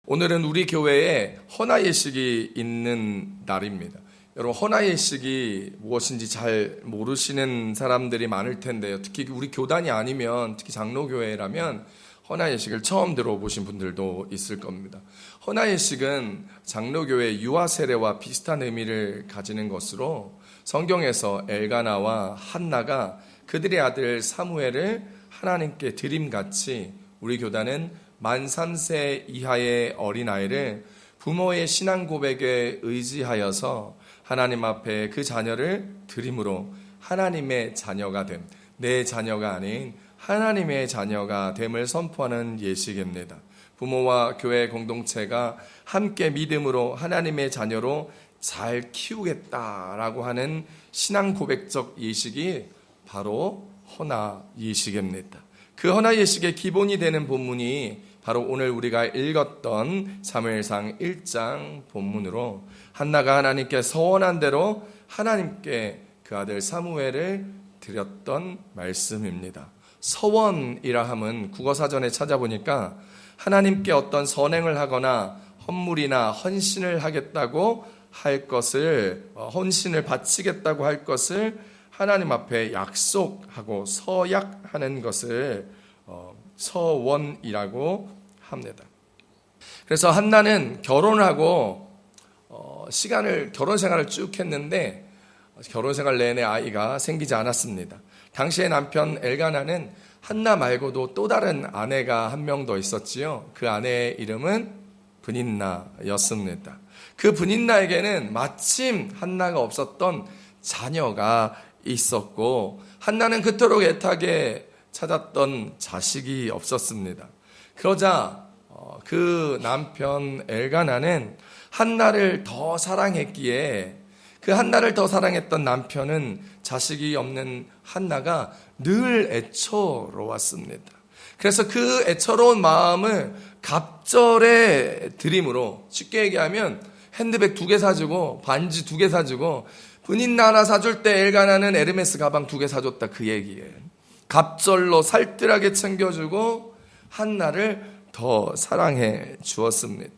오늘은 우리 교회에 헌화예식이 있는 날입니다. 여러분, 헌화예식이 무엇인지 잘 모르시는 사람들이 많을 텐데요. 특히 우리 교단이 아니면, 특히 장로교회라면 헌화예식을 처음 들어보신 분들도 있을 겁니다. 헌화예식은 장로교회 유아 세례와 비슷한 의미를 가지는 것으로 성경에서 엘가나와 한나가 그들의 아들 사무엘을 하나님께 드림같이 우리 교단은 만 3세 이하의 어린아이를 부모의 신앙 고백에 의지하여서 하나님 앞에 그 자녀를 드림으로 하나님의 자녀가 됨, 내 자녀가 아닌 하나님의 자녀가 됨을 선포하는 예식입니다. 부모와 교회 공동체가 함께 믿음으로 하나님의 자녀로 잘 키우겠다라고 하는 신앙 고백적 예식이 바로 헌화 예식입니다. 그 헌화 예식의 기본이 되는 본문이 바로 오늘 우리가 읽었던 사무엘상 1장 본문으로 한나가 하나님께 서원한 대로 하나님께 그 아들 사무엘을 드렸던 말씀입니다. 서원이라 함은 국어사전에 찾아보니까 하나님께 어떤 선행을 하거나 헌물이나 헌신을 하겠다고 할 것을, 헌신을 바치겠다고 할 것을 하나님 앞에 약속하고 서약하는 것을 서원이라고 합니다. 그래서 한나는 결혼하고 결혼 생활을 쭉 했는데 결혼 생활 내내 아이가 생기지 않았습니다. 당시의 남편 엘가나는 한나 말고도 또 다른 아내가 한 명 더 있었지요. 그 아내의 이름은 브닌나였습니다. 그 브닌나에게는 마침 한나가 없었던 자녀가 있었고 한나는 그토록 애타게 찾았던 자식이 없었습니다. 그러자 그 남편 엘가나는 한나를 더 사랑했기에 그 한나를 더 사랑했던 남편은 자식이 없는 한나가 늘 애처로웠습니다. 그래서 그 애처로운 마음을 갑절의 드림으로, 쉽게 얘기하면 핸드백 2개 사주고 반지 2개 사주고 분인나 하나 사줄 때 엘가나는 에르메스 가방 2개 사줬다, 그 얘기예요. 갑절로 살뜰하게 챙겨주고 한나를 더 사랑해 주었습니다.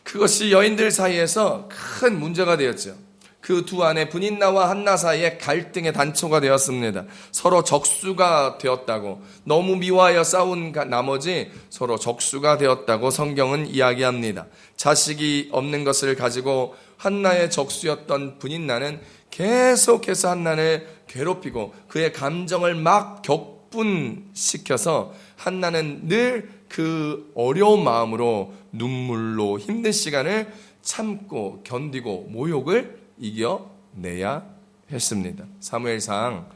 그것이 여인들 사이에서 큰 문제가 되었죠. 그 두 아내 분인나와 한나 사이에 갈등의 단초가 되었습니다. 서로 적수가 되었다고, 너무 미워하여 싸운 나머지 서로 적수가 되었다고 성경은 이야기합니다. 자식이 없는 것을 가지고 한나의 적수였던 분인나는 계속해서 한나를 괴롭히고 그의 감정을 막 격분시켜서 한나는 늘 그 어려운 마음으로 눈물로 힘든 시간을 참고 견디고 모욕을 이겨내야 했습니다. 사무엘상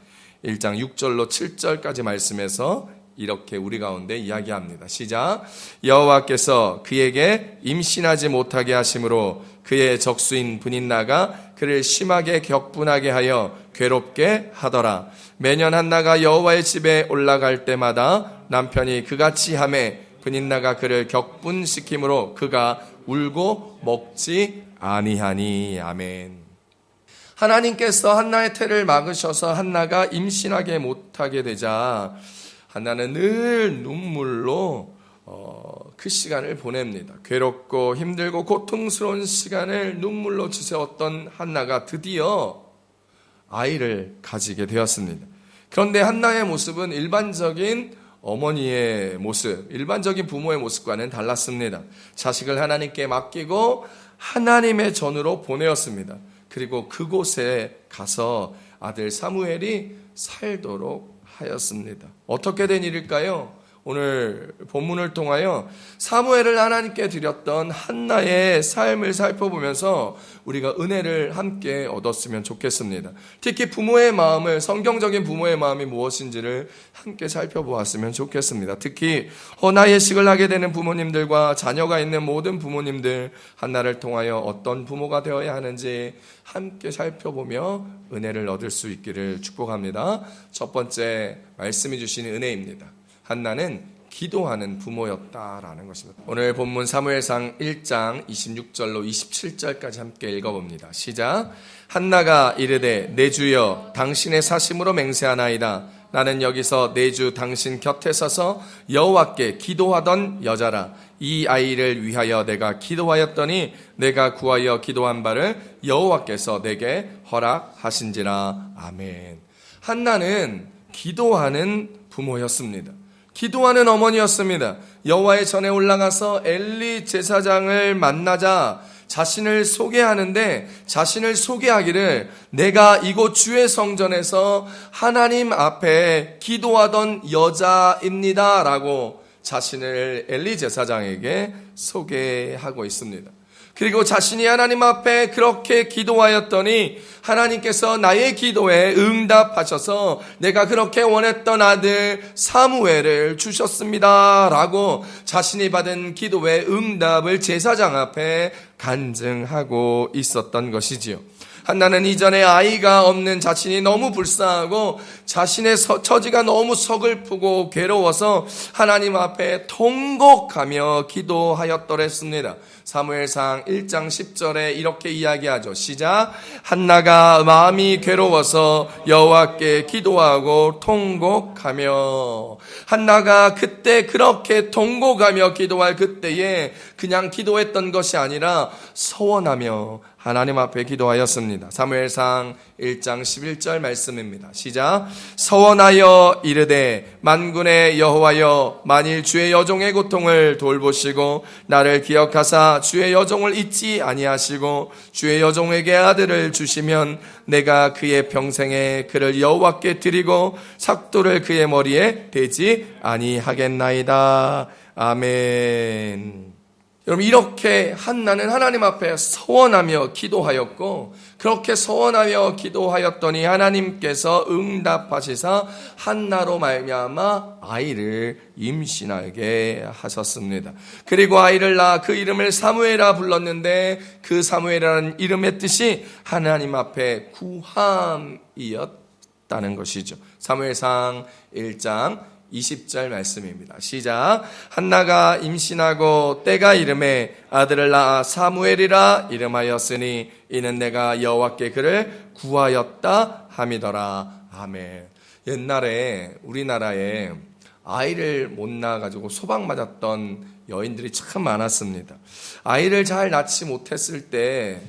1장 6절로 7절까지 말씀에서 이렇게 우리 가운데 이야기합니다. 시작. 여호와께서 그에게 임신하지 못하게 하심으로 그의 적수인 분인나가 그를 심하게 격분하게 하여 괴롭게 하더라. 매년 한나가 여호와의 집에 올라갈 때마다 남편이 그같이 하매 분인나가 그를 격분시키므로 그가 울고 먹지 아니하니. 아멘. 하나님께서 한나의 태를 막으셔서 한나가 임신하게 못하게 되자 한나는 늘 눈물로 그 시간을 보냅니다. 괴롭고 힘들고 고통스러운 시간을 눈물로 지새웠던 한나가 드디어 아이를 가지게 되었습니다. 그런데 한나의 모습은 일반적인 어머니의 모습, 일반적인 부모의 모습과는 달랐습니다. 자식을 하나님께 맡기고 하나님의 전으로 보내었습니다. 그리고 그곳에 가서 아들 사무엘이 살도록 하였습니다. 어떻게 된 일일까요? 오늘 본문을 통하여 사무엘을 하나님께 드렸던 한나의 삶을 살펴보면서 우리가 은혜를 함께 얻었으면 좋겠습니다. 특히 부모의 마음을, 성경적인 부모의 마음이 무엇인지를 함께 살펴보았으면 좋겠습니다. 특히 헌화예식을 하게 되는 부모님들과 자녀가 있는 모든 부모님들, 한나를 통하여 어떤 부모가 되어야 하는지 함께 살펴보며 은혜를 얻을 수 있기를 축복합니다. 첫 번째 말씀해 주시는 은혜입니다. 한나는 기도하는 부모였다라는 것입니다. 오늘 본문 사무엘상 1장 26절로 27절까지 함께 읽어봅니다. 시작. 한나가 이르되 내 주여 당신의 사심으로 맹세하나이다. 나는 여기서 내주 당신 곁에 서서 여호와께 기도하던 여자라. 이 아이를 위하여 내가 기도하였더니 내가 구하여 기도한 바를 여호와께서 내게 허락하신지라. 아멘. 한나는 기도하는 부모였습니다. 기도하는 어머니였습니다. 여호와의 전에 올라가서 엘리 제사장을 만나자 자신을 소개하는데, 자신을 소개하기를 내가 이곳 주의 성전에서 하나님 앞에 기도하던 여자입니다 라고 자신을 엘리 제사장에게 소개하고 있습니다. 그리고 자신이 하나님 앞에 그렇게 기도하였더니 하나님께서 나의 기도에 응답하셔서 내가 그렇게 원했던 아들 사무엘을 주셨습니다 라고 자신이 받은 기도의 응답을 제사장 앞에 간증하고 있었던 것이지요. 한나는 이전에 아이가 없는 자신이 너무 불쌍하고 자신의 처지가 너무 서글프고 괴로워서 하나님 앞에 통곡하며 기도하였더랬습니다. 사무엘상 1장 10절에 이렇게 이야기하죠. 시작. 한나가 마음이 괴로워서 여호와께 기도하고 통곡하며. 한나가 그때 그렇게 통곡하며 기도할 그때에 그냥 기도했던 것이 아니라 서원하며 하나님 앞에 기도하였습니다. 사무엘상 1장 11절 말씀입니다. 시작. 서원하여 이르되 만군의 여호와여, 만일 주의 여종의 고통을 돌보시고 나를 기억하사 주의 여종을 잊지 아니하시고 주의 여종에게 아들을 주시면 내가 그의 평생에 그를 여호와께 드리고 삭도를 그의 머리에 대지 아니하겠나이다. 아멘. 여러분, 이렇게 한나는 하나님 앞에 서원하며 기도하였고, 그렇게 서원하며 기도하였더니 하나님께서 응답하시사 한나로 말미암아 아이를 임신하게 하셨습니다. 그리고 아이를 낳아 그 이름을 사무엘이라 불렀는데 그 사무엘이라는 이름의 뜻이 하나님 앞에 구함이었다는 것이죠. 사무엘상 1장 20절 말씀입니다. 시작. 한나가 임신하고 때가 이름에 아들을 낳아 사무엘이라 이름하였으니 이는 내가 여호와께 그를 구하였다 함이더라. 아멘. 옛날에 우리나라에 아이를 못 낳아가지고 소방 맞았던 여인들이 참 많았습니다. 아이를 잘 낳지 못했을 때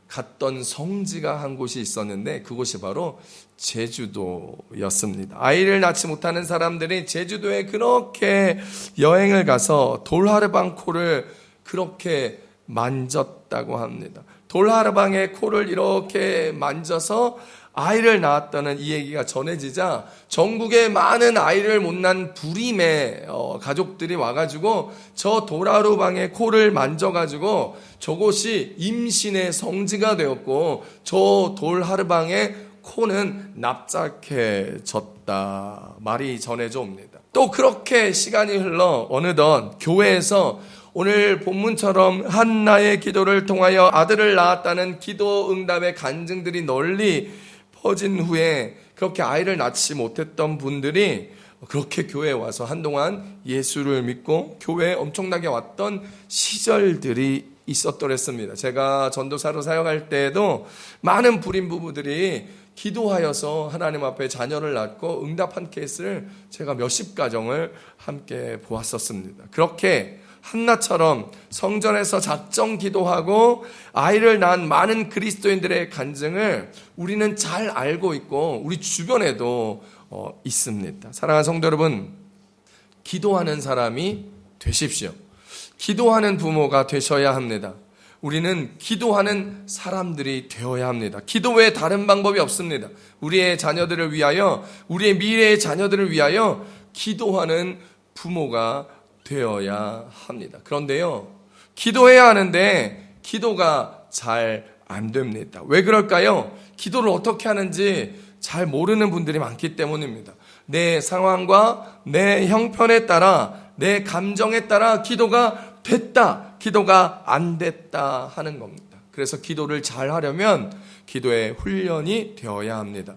갔던 성지가 한 곳이 있었는데 그곳이 바로 제주도였습니다. 아이를 낳지 못하는 사람들이 제주도에 그렇게 여행을 가서 돌하르방 코를 그렇게 만졌다고 합니다. 돌하르방의 코를 이렇게 만져서 아이를 낳았다는 이 얘기가 전해지자 전국에 많은 아이를 못 낳은 불임의 가족들이 와가지고 저 돌하르방의 코를 만져가지고 저곳이 임신의 성지가 되었고 저 돌하르방의 코는 납작해졌다 말이 전해져 옵니다. 또 그렇게 시간이 흘러 어느덧 교회에서 오늘 본문처럼 한나의 기도를 통하여 아들을 낳았다는 기도 응답의 간증들이 널리 퍼진 후에 그렇게 아이를 낳지 못했던 분들이 그렇게 교회에 와서 한동안 예수를 믿고 교회에 엄청나게 왔던 시절들이 있었더랬습니다. 제가 전도사로 사역할 때에도 많은 불임 부부들이 기도하여서 하나님 앞에 자녀를 낳고 응답한 케이스를 제가 몇십 가정을 함께 보았었습니다. 그렇게 한나처럼 성전에서 작정 기도하고 아이를 낳은 많은 그리스도인들의 간증을 우리는 잘 알고 있고 우리 주변에도 있습니다. 사랑하는 성도 여러분, 기도하는 사람이 되십시오. 기도하는 부모가 되셔야 합니다. 우리는 기도하는 사람들이 되어야 합니다. 기도 외에 다른 방법이 없습니다. 우리의 자녀들을 위하여, 우리의 미래의 자녀들을 위하여 기도하는 부모가 되어야 합니다. 그런데요, 기도해야 하는데 기도가 잘 안 됩니다. 왜 그럴까요? 기도를 어떻게 하는지 잘 모르는 분들이 많기 때문입니다. 내 상황과 내 형편에 따라, 내 감정에 따라 기도가 됐다, 기도가 안 됐다 하는 겁니다. 그래서 기도를 잘 하려면 기도의 훈련이 되어야 합니다.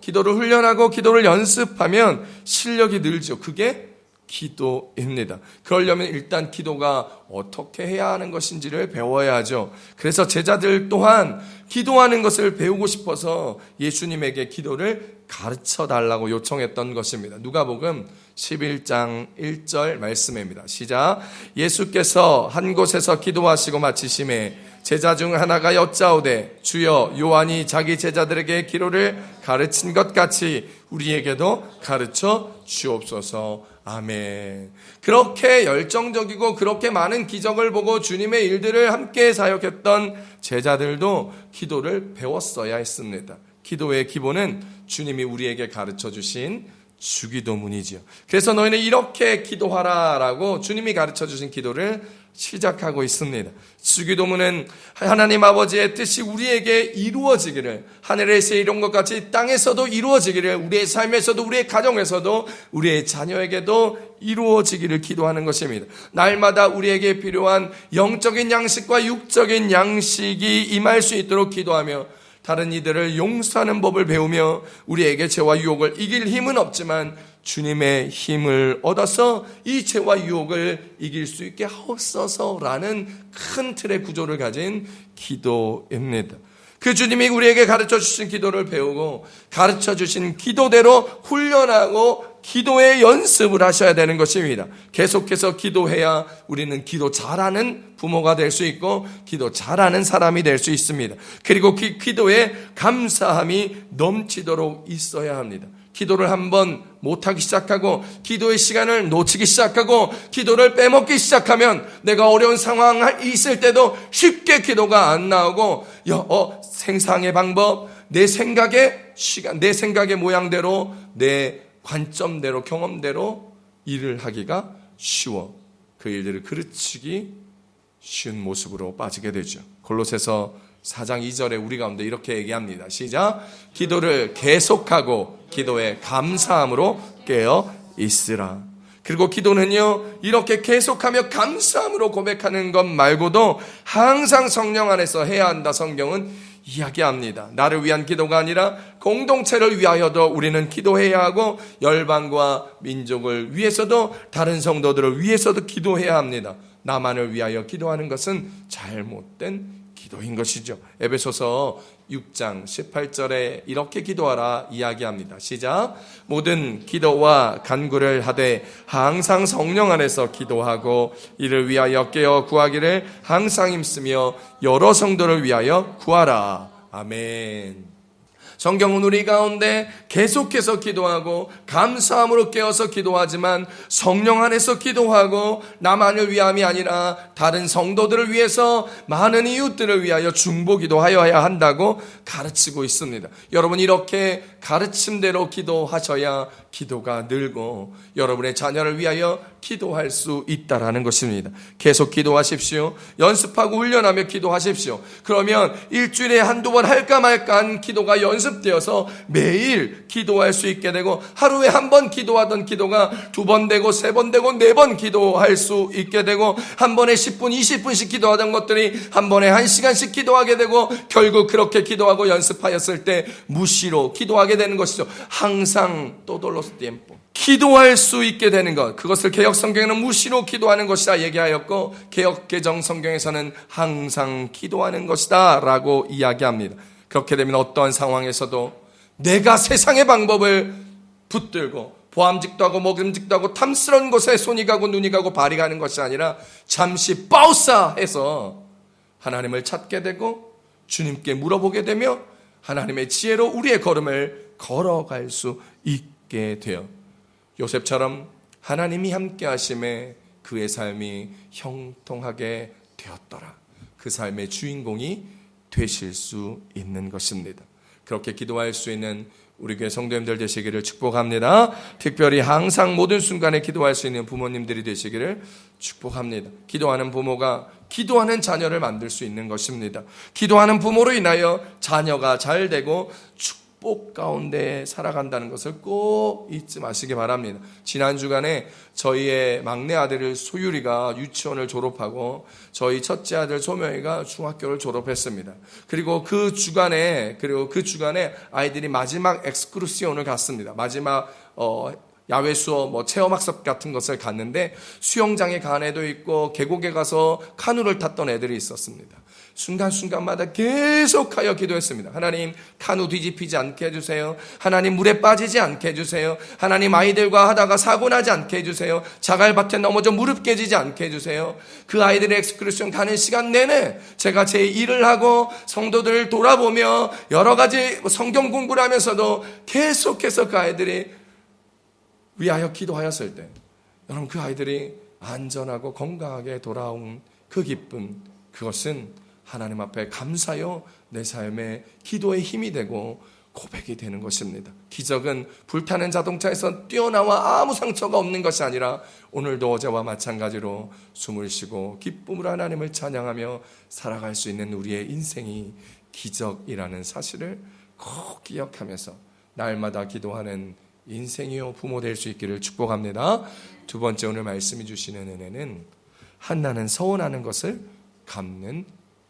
기도를 훈련하고 기도를 연습하면 실력이 늘죠. 그게 기도입니다. 그러려면 일단 기도가 어떻게 해야 하는 것인지를 배워야 하죠. 그래서 제자들 또한 기도하는 것을 배우고 싶어서 예수님에게 기도를 가르쳐 달라고 요청했던 것입니다. 누가복음 11장 1절 말씀입니다. 시작. 예수께서 한 곳에서 기도하시고 마치심에 제자 중 하나가 여짜오되 주여 요한이 자기 제자들에게 기도를 가르친 것 같이 우리에게도 가르쳐 주옵소서. 아멘. 그렇게 열정적이고 그렇게 많은 기적을 보고 주님의 일들을 함께 사역했던 제자들도 기도를 배웠어야 했습니다. 기도의 기본은 주님이 우리에게 가르쳐 주신 주기도문이지요. 그래서 너희는 이렇게 기도하라라고 주님이 가르쳐 주신 기도를 시작하고 있습니다. 주기도문은 하나님 아버지의 뜻이 우리에게 이루어지기를, 하늘에서 이룬 것 같이 땅에서도 이루어지기를, 우리의 삶에서도 우리의 가정에서도 우리의 자녀에게도 이루어지기를 기도하는 것입니다. 날마다 우리에게 필요한 영적인 양식과 육적인 양식이 임할 수 있도록 기도하며 다른 이들을 용서하는 법을 배우며 우리에게 죄와 유혹을 이길 힘은 없지만 주님의 힘을 얻어서 이 죄와 유혹을 이길 수 있게 하옵소서라는 큰 틀의 구조를 가진 기도입니다. 그 주님이 우리에게 가르쳐 주신 기도를 배우고 가르쳐 주신 기도대로 훈련하고 기도의 연습을 하셔야 되는 것입니다. 계속해서 기도해야 우리는 기도 잘하는 부모가 될 수 있고 기도 잘하는 사람이 될 수 있습니다. 그리고 기도에 감사함이 넘치도록 있어야 합니다. 기도를 한번 못하기 시작하고 기도의 시간을 놓치기 시작하고 기도를 빼먹기 시작하면 내가 어려운 상황이 있을 때도 쉽게 기도가 안 나오고 생상의 방법, 내 생각의 시간, 내 생각의 모양대로 내 관점대로 경험대로 일을 하기가 쉬워 그 일들을 그르치기 쉬운 모습으로 빠지게 되죠. 골로새서 4장 2절에 우리 가운데 이렇게 얘기합니다. 시작. 기도를 계속하고 기도에 감사함으로 깨어 있으라. 그리고 기도는요, 이렇게 계속하며 감사함으로 고백하는 것 말고도 항상 성령 안에서 해야 한다. 성경은 이야기합니다. 나를 위한 기도가 아니라 공동체를 위하여도 우리는 기도해야 하고 열방과 민족을 위해서도 다른 성도들을 위해서도 기도해야 합니다. 나만을 위하여 기도하는 것은 잘못된 기도인 것이죠. 에베소서 6장 18절에 이렇게 기도하라 이야기합니다. 시작. 모든 기도와 간구를 하되 항상 성령 안에서 기도하고 이를 위하여 깨어 구하기를 항상 힘쓰며 여러 성도를 위하여 구하라. 아멘. 성경은 우리 가운데 계속해서 기도하고 감사함으로 깨어서 기도하지만 성령 안에서 기도하고 나만을 위함이 아니라 다른 성도들을 위해서 많은 이웃들을 위하여 중보기도 하여야 한다고 가르치고 있습니다. 여러분 이렇게 가르침대로 기도하셔야 기도가 늘고 여러분의 자녀를 위하여 기도할 수 있다라는 것입니다. 계속 기도하십시오. 연습하고 훈련하며 기도하십시오. 그러면 일주일에 한두 번 할까 말까 한 기도가 연습되어서 매일 기도할 수 있게 되고 하루에 한 번 기도하던 기도가 두 번 되고 세 번 되고 네 번 기도할 수 있게 되고 한 번에 10분 20분씩 기도하던 것들이 한 번에 1시간씩 기도하게 되고 결국 그렇게 기도하고 연습하였을 때 무시로 기도하게 되는 것이죠. 항상 todos los tiempos. 기도할 수 있게 되는 것, 그것을 개역 성경에는 무시로 기도하는 것이다 얘기하였고 개역 개정 성경에서는 항상 기도하는 것이다 라고 이야기합니다. 그렇게 되면 어떠한 상황에서도 내가 세상의 방법을 붙들고 보암직도 하고 먹음직도 하고 탐스러운 곳에 손이 가고 눈이 가고 발이 가는 것이 아니라 잠시 빠우사해서 하나님을 찾게 되고 주님께 물어보게 되며 하나님의 지혜로 우리의 걸음을 걸어갈 수 있게 되어 요셉처럼 하나님이 함께 하심에 그의 삶이 형통하게 되었더라. 그 삶의 주인공이 되실 수 있는 것입니다. 그렇게 기도할 수 있는 우리 교회 성도님들 되시기를 축복합니다. 특별히 항상 모든 순간에 기도할 수 있는 부모님들이 되시기를 축복합니다. 기도하는 부모가 기도하는 자녀를 만들 수 있는 것입니다. 기도하는 부모로 인하여 자녀가 잘 되고 축복 가운데 살아간다는 것을 꼭 잊지 마시기 바랍니다. 지난 주간에 저희의 막내 아들 소율이가 유치원을 졸업하고 저희 첫째 아들 소명이가 중학교를 졸업했습니다. 그리고 그 주간에 아이들이 마지막 엑스크루시온을 갔습니다. 마지막 야외 수업, 체험학습 같은 것을 갔는데 수영장에 간 애도 있고 계곡에 가서 카누를 탔던 애들이 있었습니다. 순간순간마다 계속하여 기도했습니다. 하나님, 카누 뒤집히지 않게 해주세요. 하나님, 물에 빠지지 않게 해주세요. 하나님, 아이들과 하다가 사고 나지 않게 해주세요. 자갈밭에 넘어져 무릎 깨지지 않게 해주세요. 그 아이들의 엑스크루션 가는 시간 내내 제가 제 일을 하고 성도들을 돌아보며 여러 가지 성경 공부를 하면서도 계속해서 그 아이들이 위하여 기도하였을 때, 여러분, 그 아이들이 안전하고 건강하게 돌아온 그 기쁨, 그것은 하나님 앞에 감사요 내 삶의 기도의 힘이 되고 고백이 되는 것입니다. 기적은 불타는 자동차에서 뛰어나와 아무 상처가 없는 것이 아니라 오늘도 어제와 마찬가지로 숨을 쉬고 기쁨으로 하나님을 찬양하며 살아갈 수 있는 우리의 인생이 기적이라는 사실을 꼭 기억하면서 날마다 기도하는 인생이요 부모 될 수 있기를 축복합니다. 두 번째, 오늘 말씀해 주시는 은혜는 한나는 서원하는 것을 갚는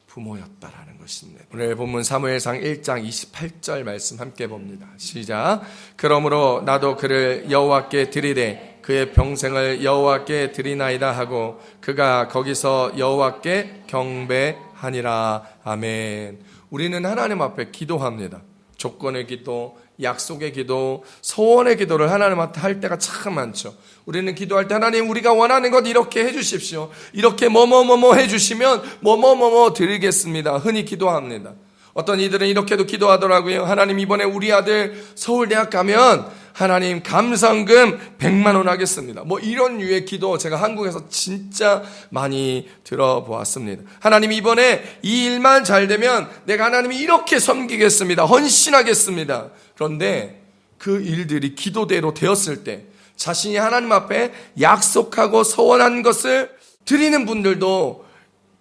부모였다라는 것입니다. 오늘 본문 사무엘상 1장 28절 말씀 함께 봅니다. 시작. 그러므로 나도 그를 여호와께 드리되 그의 평생을 여호와께 드리나이다 하고 그가 거기서 여호와께 경배하니라. 아멘. 우리는 하나님 앞에 기도합니다. 조건의 기도, 약속의 기도, 소원의 기도를 하나님 앞에 할 때가 참 많죠. 우리는 기도할 때 하나님, 우리가 원하는 것 이렇게 해주십시오. 이렇게 뭐뭐뭐뭐 해주시면 뭐뭐뭐뭐 드리겠습니다. 흔히 기도합니다. 어떤 이들은 이렇게도 기도하더라고요. 하나님, 이번에 우리 아들 서울대학 가면 하나님 감상금 100만 원 하겠습니다. 뭐 이런 류의 기도 제가 한국에서 진짜 많이 들어보았습니다. 하나님, 이번에 이 일만 잘 되면 내가 하나님이 이렇게 섬기겠습니다. 헌신하겠습니다. 그런데 그 일들이 기도대로 되었을 때 자신이 하나님 앞에 약속하고 서원한 것을 드리는 분들도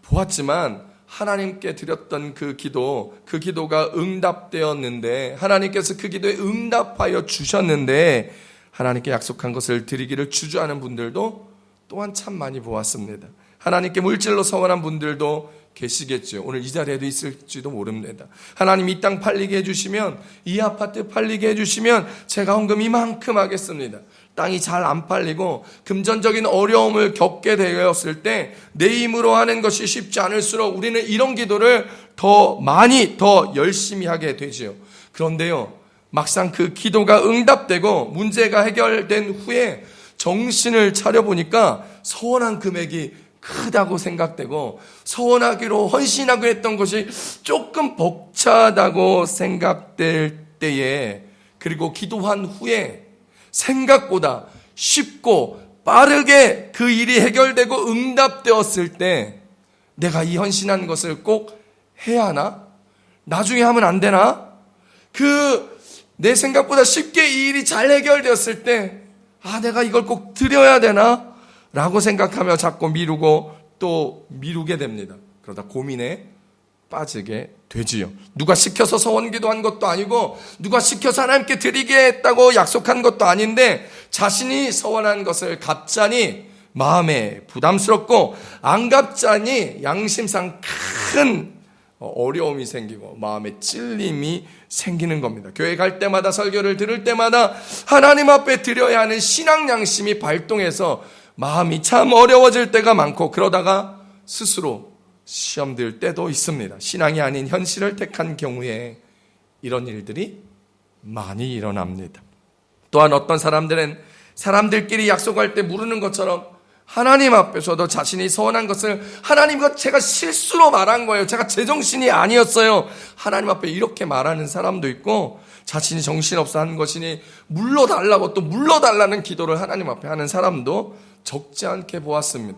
보았지만 하나님께 드렸던 그 기도가 응답되었는데, 하나님께서 그 기도에 응답하여 주셨는데 하나님께 약속한 것을 드리기를 주저하는 분들도 또한 참 많이 보았습니다. 하나님께 물질로 서원한 분들도 계시겠죠. 오늘 이 자리에도 있을지도 모릅니다. 하나님, 이 땅 팔리게 해주시면, 이 아파트 팔리게 해주시면 제가 헌금 이만큼 하겠습니다. 땅이 잘 안 팔리고 금전적인 어려움을 겪게 되었을 때 내 힘으로 하는 것이 쉽지 않을수록 우리는 이런 기도를 더 많이 더 열심히 하게 되지요. 그런데요, 막상 그 기도가 응답되고 문제가 해결된 후에 정신을 차려보니까 서원한 금액이 크다고 생각되고 서원하기로 헌신하고 했던 것이 조금 벅차다고 생각될 때에, 그리고 기도한 후에 생각보다 쉽고 빠르게 그 일이 해결되고 응답되었을 때 내가 이 헌신한 것을 꼭 해야 하나? 나중에 하면 안 되나? 내 생각보다 쉽게 이 일이 잘 해결되었을 때 내가 이걸 꼭 드려야 되나? 라고 생각하며 자꾸 미루고 또 미루게 됩니다. 그러다 고민에 빠지게 되지요. 누가 시켜서 서원기도한 것도 아니고 누가 시켜서 하나님께 드리겠다고 약속한 것도 아닌데 자신이 서원한 것을 갚자니 마음에 부담스럽고 안 갚자니 양심상 큰 어려움이 생기고 마음에 찔림이 생기는 겁니다. 교회 갈 때마다, 설교를 들을 때마다 하나님 앞에 드려야 하는 신앙 양심이 발동해서 마음이 참 어려워질 때가 많고, 그러다가 스스로 시험 들 때도 있습니다. 신앙이 아닌 현실을 택한 경우에 이런 일들이 많이 일어납니다. 또한 어떤 사람들은 사람들끼리 약속할 때 물으는 것처럼 하나님 앞에서도 자신이 서원한 것을, 하나님, 이거 제가 실수로 말한 거예요, 제가 제정신이 아니었어요, 하나님 앞에 이렇게 말하는 사람도 있고, 자신이 정신없어 한 것이니 물러달라고 또 물러달라는 기도를 하나님 앞에 하는 사람도 적지 않게 보았습니다.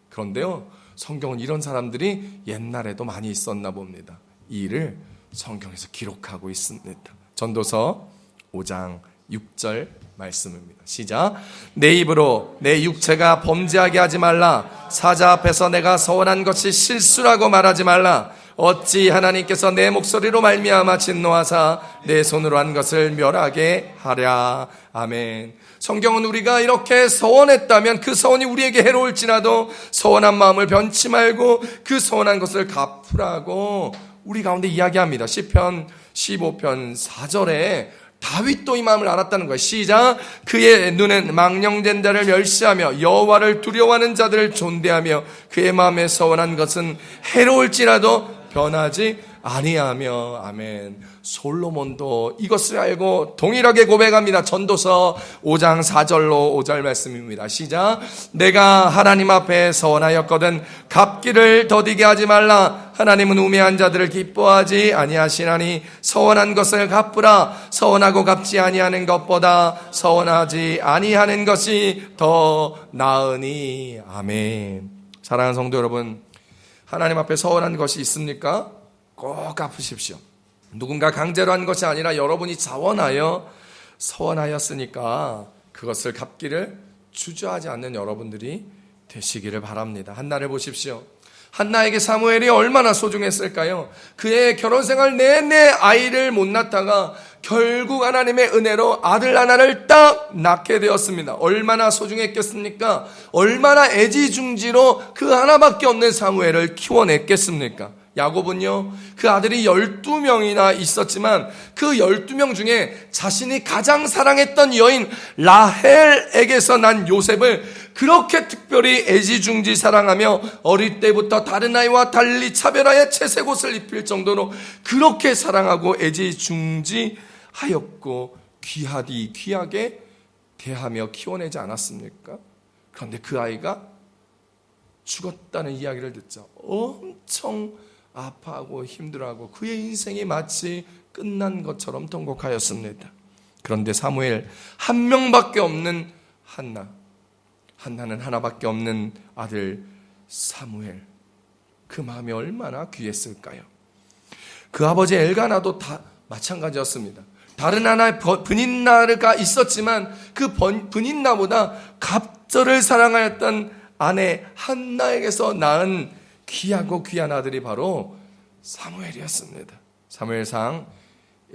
그런데요, 성경은 이런 사람들이 옛날에도 많이 있었나 봅니다. 이 일을 성경에서 기록하고 있습니다. 전도서 5장 6절 말씀입니다. 시작. 내 입으로 내 육체가 범죄하게 하지 말라. 사자 앞에서 내가 서원한 것이 실수라고 말하지 말라. 어찌 하나님께서 내 목소리로 말미암아 진노하사 내 손으로 한 것을 멸하게 하랴. 아멘. 성경은 우리가 이렇게 서원했다면 그 서원이 우리에게 해로울지라도 서원한 마음을 변치 말고 그 서원한 것을 갚으라고 우리 가운데 이야기합니다. 시편 15편 4절에 다윗도 이 마음을 알았다는 거예요. 시작. 그의 눈은 망령된 자를 멸시하며 여호와를 두려워하는 자들을 존대하며 그의 마음에 서원한 것은 해로울지라도 변하지 아니하며. 아멘. 솔로몬도 이것을 알고 동일하게 고백합니다. 전도서 5장 4절로 5절 말씀입니다. 시작. 내가 하나님 앞에 서원하였거든 갚기를 더디게 하지 말라. 하나님은 우매한 자들을 기뻐하지 아니하시나니 서원한 것을 갚으라. 서원하고 갚지 아니하는 것보다 서원하지 아니하는 것이 더 나으니. 아멘. 사랑하는 성도 여러분, 하나님 앞에 서원한 것이 있습니까? 꼭 갚으십시오. 누군가 강제로 한 것이 아니라 여러분이 자원하여 서원하였으니까 그것을 갚기를 주저하지 않는 여러분들이 되시기를 바랍니다. 한나를 보십시오. 한나에게 사무엘이 얼마나 소중했을까요? 그의 결혼생활 내내 아이를 못 낳다가 결국 하나님의 은혜로 아들 하나를 딱 낳게 되었습니다. 얼마나 소중했겠습니까? 얼마나 애지중지로 그 하나밖에 없는 사무엘을 키워냈겠습니까? 야곱은요, 그 아들이 12명이나 있었지만 그 12명 중에 자신이 가장 사랑했던 여인 라헬에게서 난 요셉을 그렇게 특별히 애지중지 사랑하며 어릴 때부터 다른 아이와 달리 차별하여 채색 옷을 입힐 정도로 그렇게 사랑하고 애지중지하였고 귀하게 대하며 키워내지 않았습니까? 그런데 그 아이가 죽었다는 이야기를 듣자 엄청 아파하고 힘들어하고 그의 인생이 마치 끝난 것처럼 통곡하였습니다. 그런데 사무엘 한 명밖에 없는 한나는 하나밖에 없는 아들 사무엘, 그 마음이 얼마나 귀했을까요? 그 아버지 엘가나도 다 마찬가지였습니다. 다른 하나의 분인나가 있었지만 그 분인나보다 갑절을 사랑하였던 아내 한나에게서 낳은 귀하고 귀한 아들이 바로 사무엘이었습니다. 사무엘상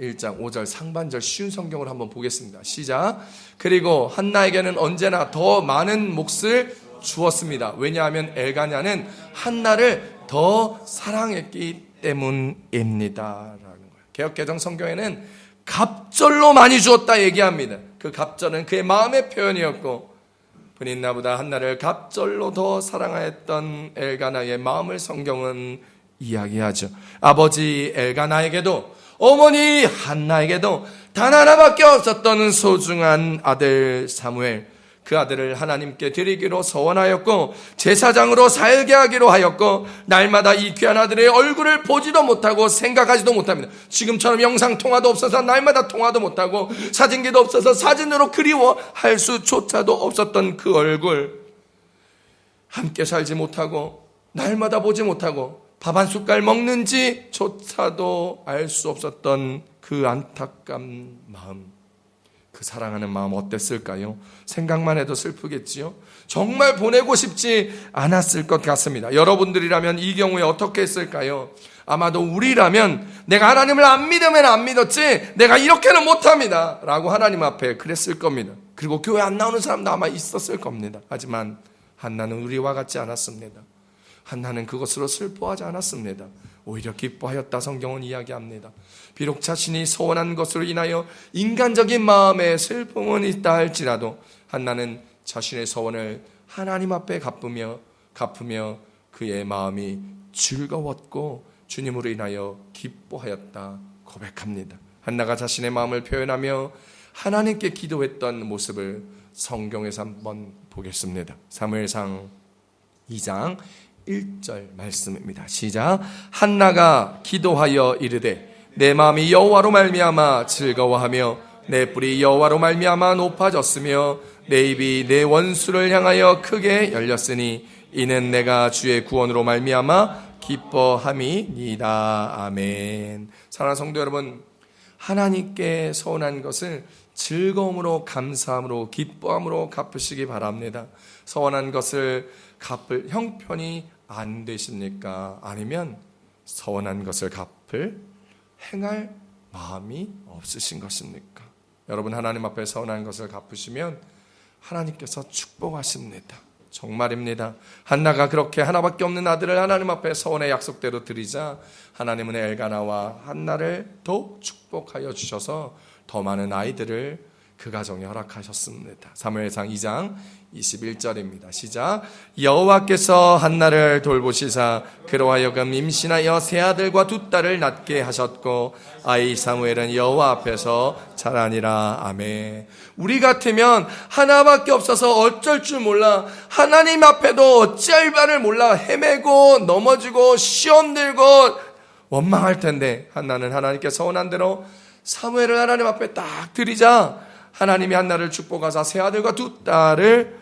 1장 5절 상반절 쉬운 성경을 한번 보겠습니다. 시작. 그리고 한나에게는 언제나 더 많은 몫을 주었습니다. 왜냐하면 엘가냐는 한나를 더 사랑했기 때문입니다. 라는 거예요. 개역개정 성경에는 갑절로 많이 주었다 얘기합니다. 그 갑절은 그의 마음의 표현이었고 분인나보다 한나를 갑절로 더 사랑하였던 엘가나의 마음을 성경은 이야기하죠. 아버지 엘가나에게도 어머니 한나에게도 단 하나밖에 없었던 소중한 아들 사무엘, 그 아들을 하나님께 드리기로 서원하였고 제사장으로 살게 하기로 하였고 날마다 이 귀한 아들의 얼굴을 보지도 못하고 생각하지도 못합니다. 지금처럼 영상통화도 없어서 날마다 통화도 못하고 사진기도 없어서 사진으로 그리워할 수조차도 없었던 그 얼굴, 함께 살지 못하고 날마다 보지 못하고 밥 한 숟갈 먹는지조차도 알 수 없었던 그 안타까운 마음, 그 사랑하는 마음 어땠을까요? 생각만 해도 슬프겠지요? 정말 보내고 싶지 않았을 것 같습니다. 여러분들이라면 이 경우에 어떻게 했을까요? 아마도 우리라면 내가 하나님을 안 믿으면 안 믿었지 내가 이렇게는 못합니다 라고 하나님 앞에 그랬을 겁니다. 그리고 교회 안 나오는 사람도 아마 있었을 겁니다. 하지만 한나는 우리와 같지 않았습니다. 한나는 그것으로 슬퍼하지 않았습니다. 오히려 기뻐하였다 성경은 이야기합니다. 비록 자신이 소원한 것으로 인하여 인간적인 마음에 슬픔은 있다 할지라도 한나는 자신의 소원을 하나님 앞에 갚으며 그의 마음이 즐거웠고 주님으로 인하여 기뻐하였다 고백합니다. 한나가 자신의 마음을 표현하며 하나님께 기도했던 모습을 성경에서 한번 보겠습니다. 사무엘상 2장 1절 말씀입니다. 시작. 한나가 기도하여 이르되 내 마음이 여호와로 말미암아 즐거워하며 내 뿔이 여호와로 말미암아 높아졌으며 내 입이 내 원수를 향하여 크게 열렸으니 이는 내가 주의 구원으로 말미암아 기뻐함이니이다. 아멘. 사랑하는 성도 여러분, 하나님께 서원한 것을 즐거움으로 감사함으로 기뻐함으로 갚으시기 바랍니다. 서원한 것을 갚을 형편이 안 되십니까? 아니면 서원한 것을 행할 마음이 없으신 것입니까? 여러분, 하나님 앞에 서원한 것을 갚으시면 하나님께서 축복하십니다. 정말입니다. 한나가 그렇게 하나밖에 없는 아들을 하나님 앞에 서원의 약속대로 드리자 하나님은 엘가나와 한나를 더욱 축복하여 주셔서 더 많은 아이들을 그 가정에 허락하셨습니다. 사무엘상 2장 21절입니다. 시작. 여호와께서 한나를 돌보시사 그로 하여금 임신하여 세 아들과 두 딸을 낳게 하셨고 아이 사무엘은 여호와 앞에서 자라니라. 아멘. 우리 같으면 하나밖에 없어서 어쩔 줄 몰라, 하나님 앞에도 어찌할 바를 몰라 헤매고 넘어지고 시험 들고 원망할 텐데, 한나는 하나님께서 원한 대로 사무엘을 하나님 앞에 딱 드리자 하나님이 한나를 축복하사 세 아들과 두 딸을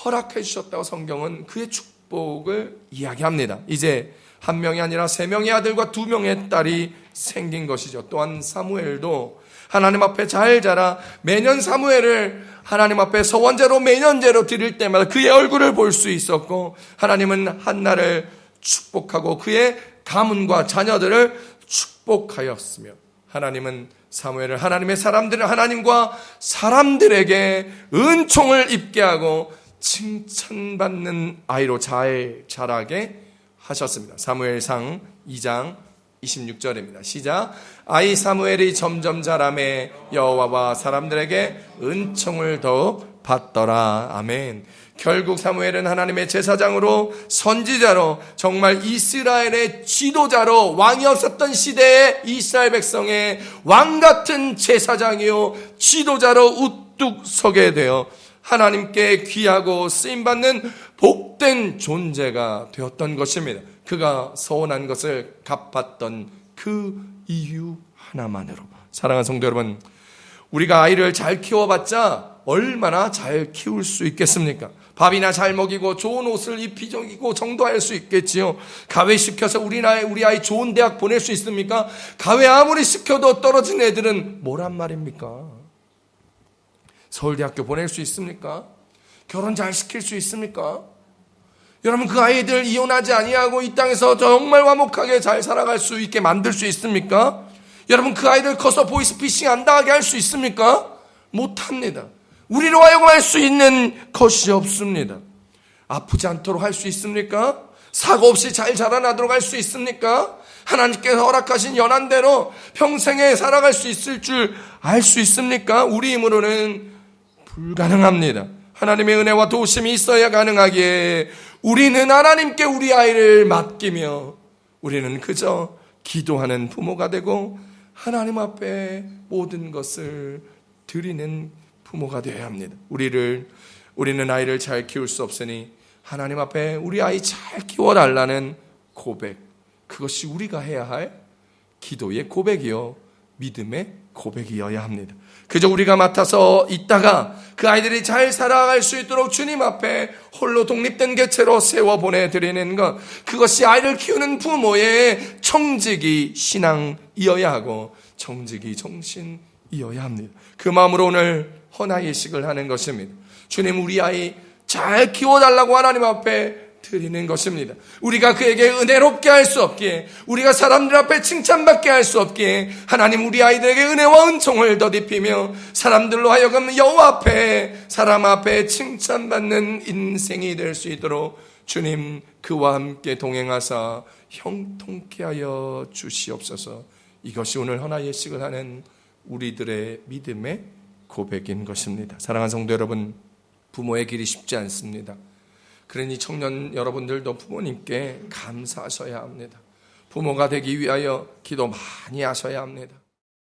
허락해 주셨다고 성경은 그의 축복을 이야기합니다. 이제 한 명이 아니라 세 명의 아들과 두 명의 딸이 생긴 것이죠. 또한 사무엘도 하나님 앞에 잘 자라 매년 사무엘을 하나님 앞에 서원제로 매년제로 드릴 때마다 그의 얼굴을 볼 수 있었고, 하나님은 한나를 축복하고 그의 가문과 자녀들을 축복하였으며, 하나님은 사무엘을 하나님의 사람들을 하나님과 사람들에게 은총을 입게 하고 칭찬받는 아이로 잘 자라게 하셨습니다. 사무엘상 2장 26절입니다. 시작. 아이 사무엘이 점점 자라매 여호와와 사람들에게 은총을 더욱 받더라. 아멘. 결국 사무엘은 하나님의 제사장으로, 선지자로, 정말 이스라엘의 지도자로, 왕이 없었던 시대에 이스라엘 백성의 왕같은 제사장이요 지도자로 우뚝 서게 되어 하나님께 귀하고 쓰임받는 복된 존재가 되었던 것입니다. 그가 서원한 것을 갚았던 그 이유 하나만으로. 사랑하는 성도 여러분, 우리가 아이를 잘 키워봤자 얼마나 잘 키울 수 있겠습니까? 밥이나 잘 먹이고 좋은 옷을 입히고 정도할 수 있겠지요. 가외시켜서 우리 아이 좋은 대학 보낼 수 있습니까? 가외 아무리 시켜도 떨어진 애들은 뭐란 말입니까? 서울대학교 보낼 수 있습니까? 결혼 잘 시킬 수 있습니까? 여러분, 그 아이들 이혼하지 아니하고 이 땅에서 정말 화목하게 잘 살아갈 수 있게 만들 수 있습니까? 여러분, 그 아이들 커서 보이스피싱 안 당하게 할 수 있습니까? 못합니다. 우리로 하여금 할 수 있는 것이 없습니다. 아프지 않도록 할 수 있습니까? 사고 없이 잘 자라나도록 할 수 있습니까? 하나님께서 허락하신 연한대로 평생에 살아갈 수 있을 줄 알 수 있습니까? 우리 힘으로는 불가능합니다. 하나님의 은혜와 도우심이 있어야 가능하기에 우리는 하나님께 우리 아이를 맡기며 우리는 그저 기도하는 부모가 되고 하나님 앞에 모든 것을 드리는 부모가 되어야 합니다. 우리는 아이를 잘 키울 수 없으니 하나님 앞에 우리 아이 잘 키워달라는 고백, 그것이 우리가 해야 할 기도의 고백이요 믿음의 고백이어야 합니다. 그저 우리가 맡아서 있다가 그 아이들이 잘 살아갈 수 있도록 주님 앞에 홀로 독립된 개체로 세워 보내드리는 것, 그것이 아이를 키우는 부모의 청지기 신앙이어야 하고 청지기 정신이어야 합니다. 그 마음으로 오늘 헌화예식을 하는 것입니다. 주님, 우리 아이 잘 키워달라고 하나님 앞에 드리는 것입니다. 우리가 그에게 은혜롭게 할 수 없기에, 우리가 사람들 앞에 칭찬받게 할 수 없기에 하나님 우리 아이들에게 은혜와 은총을 덧입히며 사람들로 하여금 여호와 앞에, 사람 앞에 칭찬받는 인생이 될 수 있도록 주님 그와 함께 동행하사 형통케 하여 주시옵소서. 이것이 오늘 헌화예식을 하는 우리들의 믿음의 고백인 것입니다. 사랑하는 성도 여러분, 부모의 길이 쉽지 않습니다. 그러니 청년 여러분들도 부모님께 감사하셔야 합니다. 부모가 되기 위하여 기도 많이 하셔야 합니다.